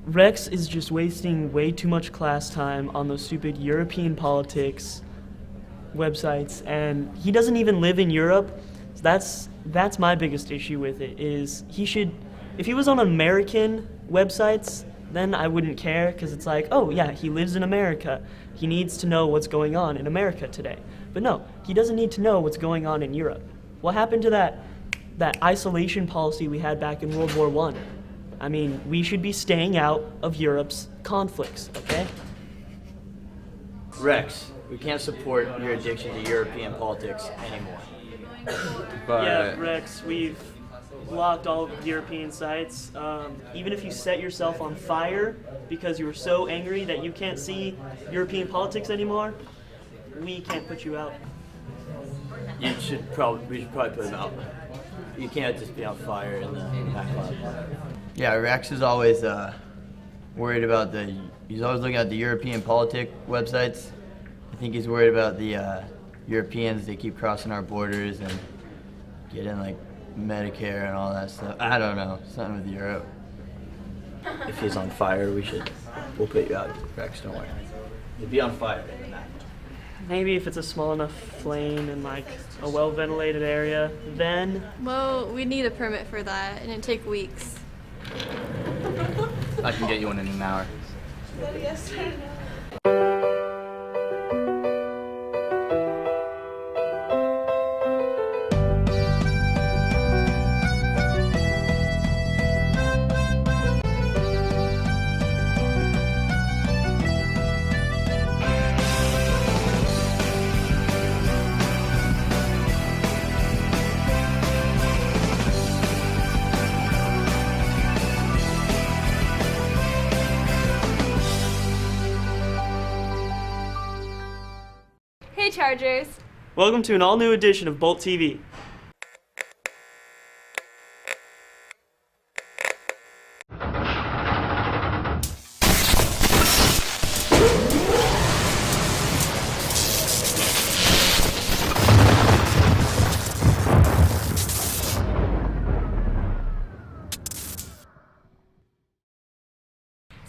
Rex is just wasting way too much class time on those stupid European politics websites, and he doesn't even live in Europe. That's my biggest issue with it, is he should, if he was on American websites, then I wouldn't care, because it's like, oh yeah, he lives in America. He needs to know what's going on in America today. But no, he doesn't need to know what's going on in Europe. What happened to that isolation policy we had back in World War I? I mean, we should be staying out of Europe's conflicts, okay? Rex, we can't support your addiction to European politics anymore. But Yeah, Rex, we've blocked all of the European sites. Even if you set yourself on fire because you were so angry that you can't see European politics anymore, we can't put you out. We should probably put him out. You can't just be on fire in the back club. Yeah, Rex is always worried about he's always looking at the European politic websites. I think he's worried about the Europeans. They keep crossing our borders and getting like Medicare and all that stuff. I don't know, something with Europe. If he's on fire, we'll put you out, Rex, don't worry. You'll be on fire. Maybe if it's a small enough flame in like a well-ventilated area, then Well, we need a permit for that, and it'd take weeks. I can get you one in an hour. Hey, Chargers. welcome to an all-new edition of Bolt TV.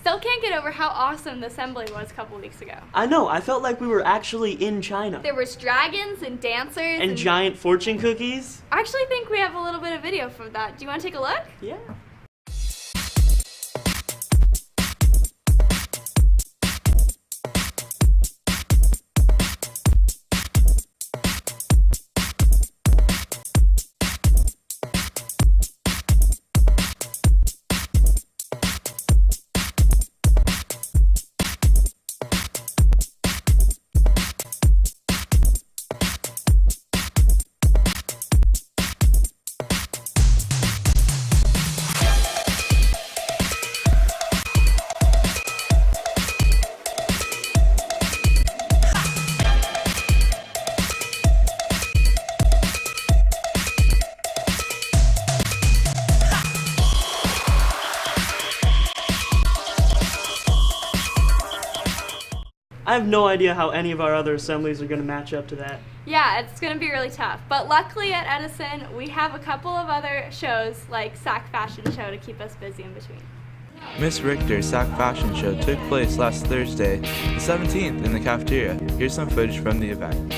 Still can't get over how awesome the assembly was a couple weeks ago. I know, I felt like we were actually in China. There was dragons and dancers And giant fortune cookies. I actually think we have a little bit of video from that. Do you want to take a look? Yeah. I have no idea how any of our other assemblies are going to match up to that. Yeah, it's going to be really tough. But luckily at Edison, we have a couple of other shows like SAC Fashion Show to keep us busy in between. Miss Richter's SAC Fashion Show took place last Thursday, the 17th, in the cafeteria. Here's some footage from the event.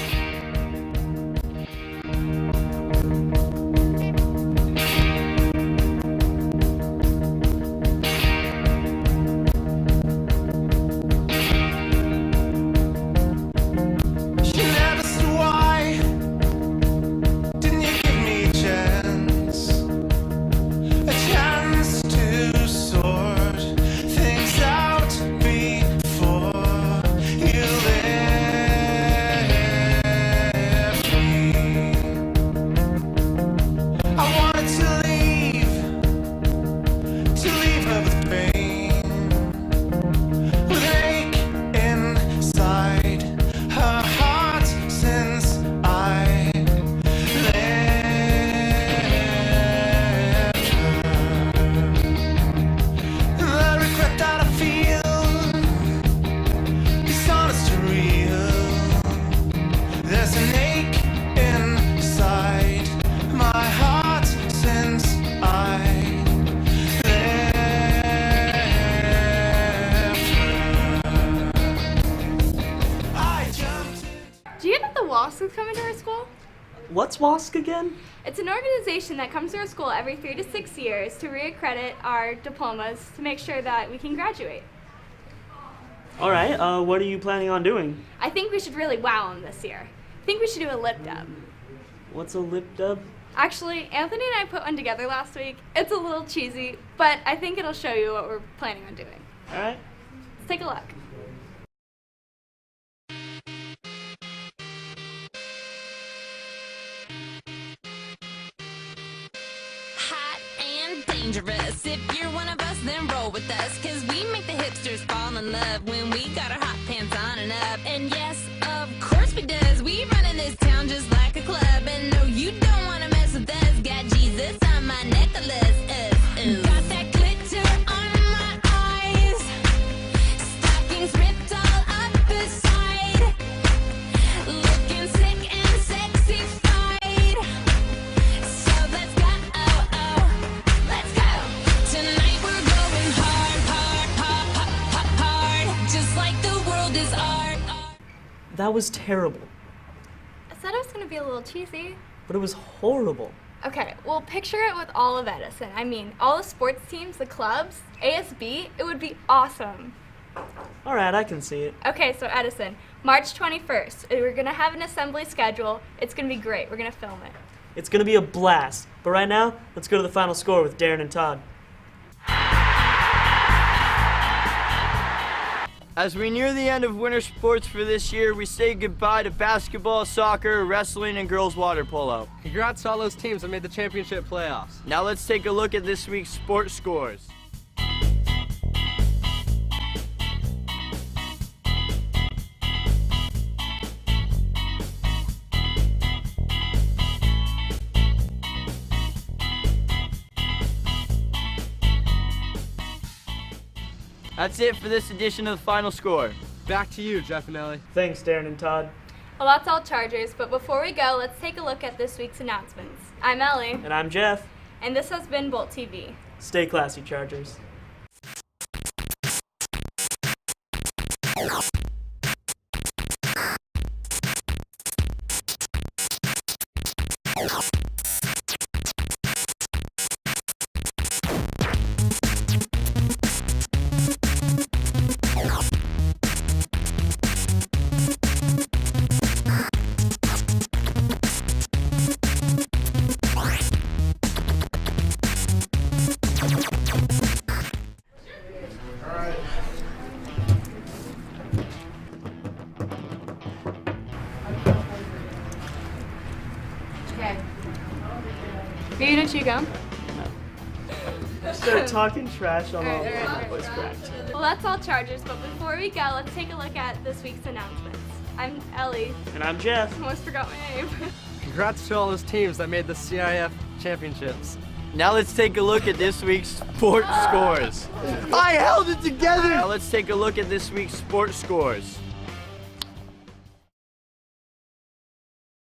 Team's coming to our school? What's WASC again? It's an organization that comes to our school every 3 to 6 years to reaccredit our diplomas to make sure that we can graduate. All right, what are you planning on doing? I think we should really wow them this year. I think we should do a lip dub. What's a lip dub? Actually, Anthony and I put one together last week. It's a little cheesy, but I think it'll show you what we're planning on doing. All right. Let's take a look. Hot and dangerous. If you're one of us, then roll with us. Cause we make the hipsters fall in love when we got our hot pants on and up. And yes, of course we does. We run in this town just like a club. And no, you don't wanna mess with us. Got Jesus on my necklace. Got that glitter on my eyes. Stockings ripped all up the side. Looking sick and sexified. So let's go, let's go. Tonight we're going hard, just like the world is art. That was terrible, I said it was gonna be a little cheesy. but it was horrible. Okay, well, picture it with all of Edison. I mean, all the sports teams, the clubs, ASB, it would be awesome. All right, I can see it. Okay, so Edison, March 21st, we're gonna have an assembly schedule. It's gonna be great. We're gonna film it. It's gonna be a blast. But right now, let's go to the final score with Darren and Todd. As we near the end of winter sports for this year, we say goodbye to basketball, soccer, wrestling, and girls water polo. Congrats to all those teams that made the championship playoffs. Now let's take a look at this week's sports scores. That's it for this edition of the final score. Back to you, Jeff and Ellie. Thanks, Darren and Todd. Well, that's all Chargers, but before we go, let's take a look at this week's announcements. I'm Ellie, And I'm Jeff. and this has been Bolt TV. Stay classy, Chargers. Okay. You gonna chew gum? Start talking trash on All right, all right. voice cracked. Well, that's all Chargers, but before we go, let's take a look at this week's announcements. I'm Ellie. And I'm Jeff. Almost forgot my name. Congrats to all those teams that made the CIF championships. Now let's take a look at this week's sports scores. I held it together! Now let's take a look at this week's sports scores.